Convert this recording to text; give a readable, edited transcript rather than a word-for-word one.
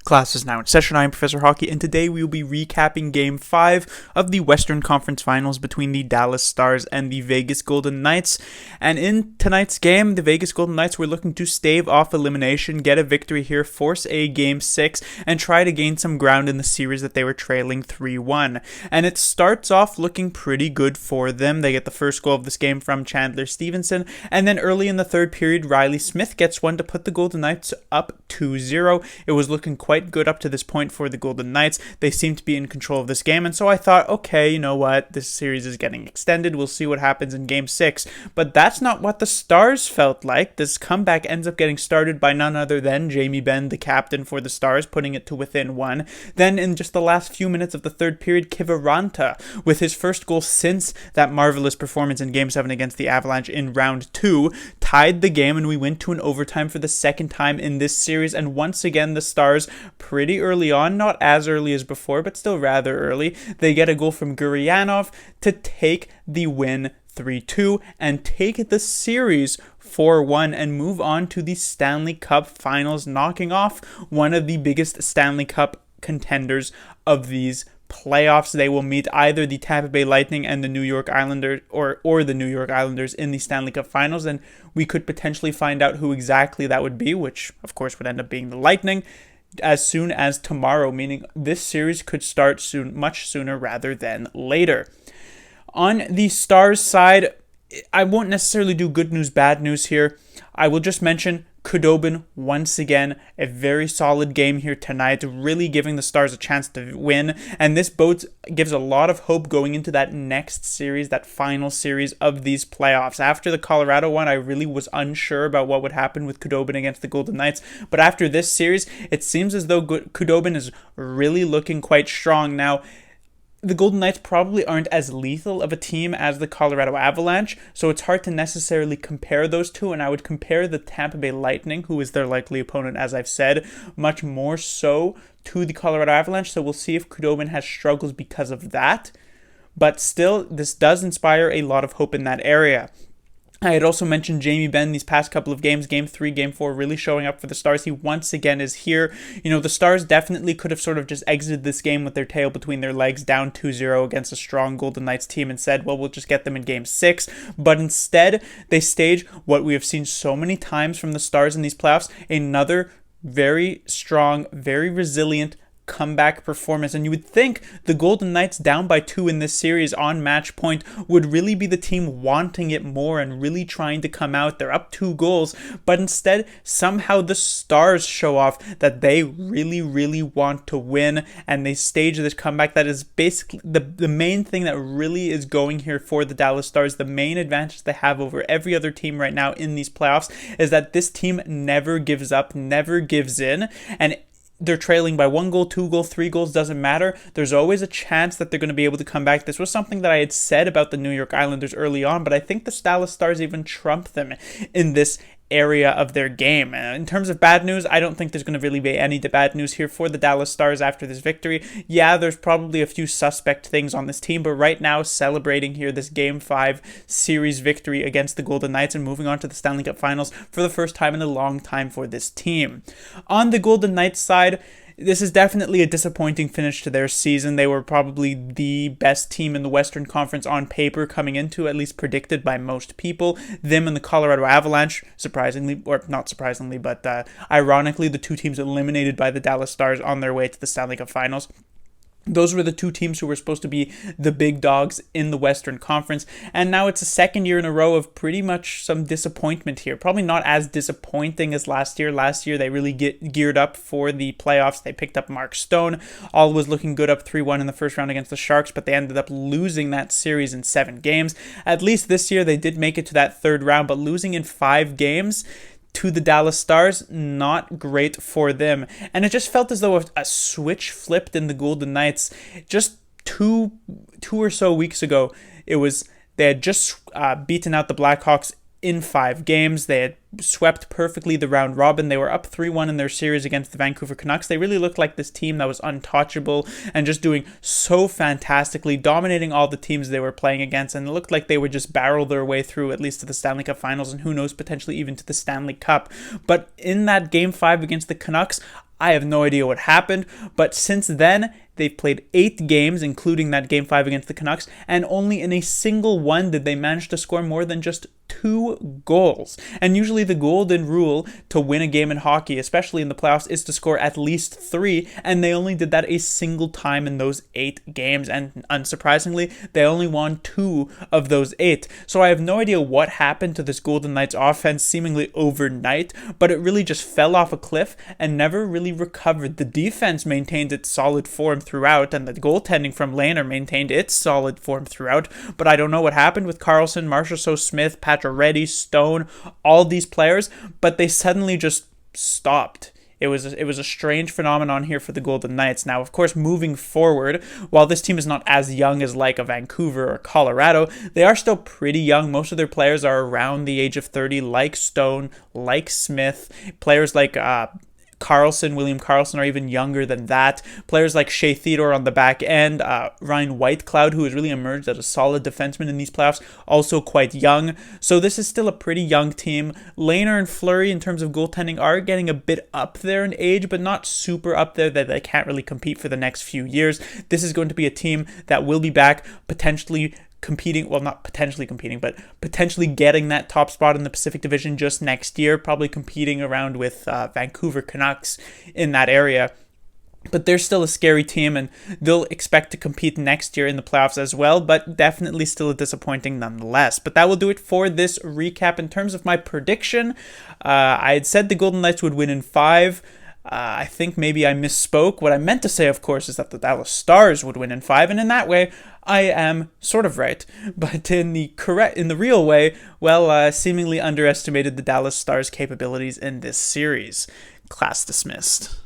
Class is now in session. I am Professor Hockey, and today we will be recapping Game 5 of the Western Conference Finals between the Dallas Stars and the Vegas Golden Knights. And in tonight's game, the Vegas Golden Knights were looking to stave off elimination, get a victory here, force a Game 6, and try to gain some ground in the series that they were trailing 3-1. And it starts off looking pretty good for them. They get the first goal of this game from Chandler Stevenson, and then early in the third period, Riley Smith gets one to put the Golden Knights up 2-0. It was looking quite good up to this point for the Golden Knights. They seem to be in control of this game, and so I thought, okay, you know what, this series is getting extended, we'll see what happens in Game 6, but that's not what the Stars felt like. This comeback ends up getting started by none other than Jamie Benn, the captain for the Stars, putting it to within one. Then in just the last few minutes of the third period, Kiviranta, with his first goal since that marvelous performance in Game 7 against the Avalanche in round 2, tied the game, and we went to an overtime for the second time in this series, and once again the Stars, pretty early on, not as early as before, but still rather early, they get a goal from Gurianov to take the win 3-2 and take the series 4-1 and move on to the Stanley Cup Finals, knocking off one of the biggest Stanley Cup contenders of these playoffs. They will meet either the Tampa Bay Lightning and the New York Islanders or the New York Islanders in the Stanley Cup Finals, and we could potentially find out who exactly that would be, which of course would end up being the Lightning, as soon as tomorrow, meaning this series could start soon, much sooner rather than later. On the Stars side, I won't necessarily do good news, bad news here. I will just mention Khudobin, once again, a very solid game here tonight, really giving the Stars a chance to win, and this gives a lot of hope going into that next series, that final series of these playoffs. After the Colorado one, I really was unsure about what would happen with Khudobin against the Golden Knights, but after this series, it seems as though Khudobin is really looking quite strong. Now, the Golden Knights probably aren't as lethal of a team as the Colorado Avalanche, so it's hard to necessarily compare those two, and I would compare the Tampa Bay Lightning, who is their likely opponent, as I've said, much more so to the Colorado Avalanche, so we'll see if Khudobin has struggles because of that, but still, this does inspire a lot of hope in that area. I had also mentioned Jamie Benn these past couple of games, Game 3, Game 4, really showing up for the Stars. He once again is here. You know, the Stars definitely could have sort of just exited this game with their tail between their legs, down 2-0 against a strong Golden Knights team, and said, well, we'll just get them in Game 6. But instead, they stage what we have seen so many times from the Stars in these playoffs, another very strong, very resilient comeback performance, and you would think the Golden Knights down by 2 in this series on match point would really be the team wanting it more and really trying to come out. They're up 2 goals, but instead somehow the Stars show off that they really want to win, and they stage this comeback that is basically the main thing that really is going here for the Dallas Stars. The main advantage they have over every other team right now in these playoffs is that this team never gives up, never gives in, and they're trailing by 1 goal, 2 goals, 3 goals, doesn't matter. There's always a chance that they're going to be able to come back. This was something that I had said about the New York Islanders early on, but I think the Dallas Stars even trump them in this area of their game. In terms of bad news, I don't think there's going to really be any bad news here for the Dallas Stars after this victory. Yeah, there's probably a few suspect things on this team, but right now celebrating here this Game 5 series victory against the Golden Knights and moving on to the Stanley Cup Finals for the first time in a long time for this team. On the Golden Knights side, this is definitely a disappointing finish to their season. They were probably the best team in the Western Conference on paper coming into, at least predicted by most people. Them and the Colorado Avalanche, surprisingly, or not surprisingly, but ironically, the two teams eliminated by the Dallas Stars on their way to the Stanley Cup Finals. Those were the two teams who were supposed to be the big dogs in the Western Conference, and now it's a second year in a row of pretty much some disappointment here. Probably not as disappointing as last year. Last year, they really geared up for the playoffs. They picked up Mark Stone. All was looking good up 3-1 in the first round against the Sharks, but they ended up losing that series in 7 games. At least this year, they did make it to that third round, but losing in 5 games to the Dallas Stars, not great for them. And it just felt as though a switch flipped in the Golden Knights. Just two or so weeks ago, they had just beaten out the Blackhawks in 5 games. They had swept perfectly the round robin. They were up 3-1 in their series against the Vancouver Canucks. They really looked like this team that was untouchable and just doing so fantastically, dominating all the teams they were playing against, and it looked like they would just barrel their way through at least to the Stanley Cup Finals, and who knows, potentially even to the Stanley Cup. But in that Game 5 against the Canucks, I have no idea what happened, but since then, they've played 8 games, including that Game 5 against the Canucks, and only in a single one did they manage to score more than just 2 goals. And usually the golden rule to win a game in hockey, especially in the playoffs, is to score at least 3, and they only did that a single time in those 8 games, and unsurprisingly, they only won 2 of those 8. So I have no idea what happened to this Golden Knights offense seemingly overnight, but it really just fell off a cliff and never really recovered. The defense maintained its solid form throughout, and the goaltending from Lehner maintained its solid form throughout, but I don't know what happened with Karlsson, Marchessault, Smith, Pacioretty, Stone, all these players, but they suddenly just stopped. It was a strange phenomenon here for the Golden Knights. Now, of course, moving forward, while this team is not as young as like a Vancouver or Colorado, they are still pretty young. Most of their players are around the age of 30, like Stone, like Smith, players like William Karlsson are even younger than that. Players like Shea Theodore on the back end, Ryan Whitecloud, who has really emerged as a solid defenseman in these playoffs, also quite young. So this is still a pretty young team. Lehner and Fleury, in terms of goaltending, are getting a bit up there in age, but not super up there that they can't really compete for the next few years. This is going to be a team that will be back potentially competing, well, not potentially competing, but potentially getting that top spot in the Pacific Division just next year, probably competing around with Vancouver Canucks in that area. But they're still a scary team, and they'll expect to compete next year in the playoffs as well, but definitely still disappointing nonetheless. But that will do it for this recap. In terms of my prediction, I had said the Golden Knights would win in 5. I think maybe I misspoke. What I meant to say, of course, is that the Dallas Stars would win in 5, and in that way, I am sort of right. But in the real way, well, seemingly underestimated the Dallas Stars' capabilities in this series. Class dismissed.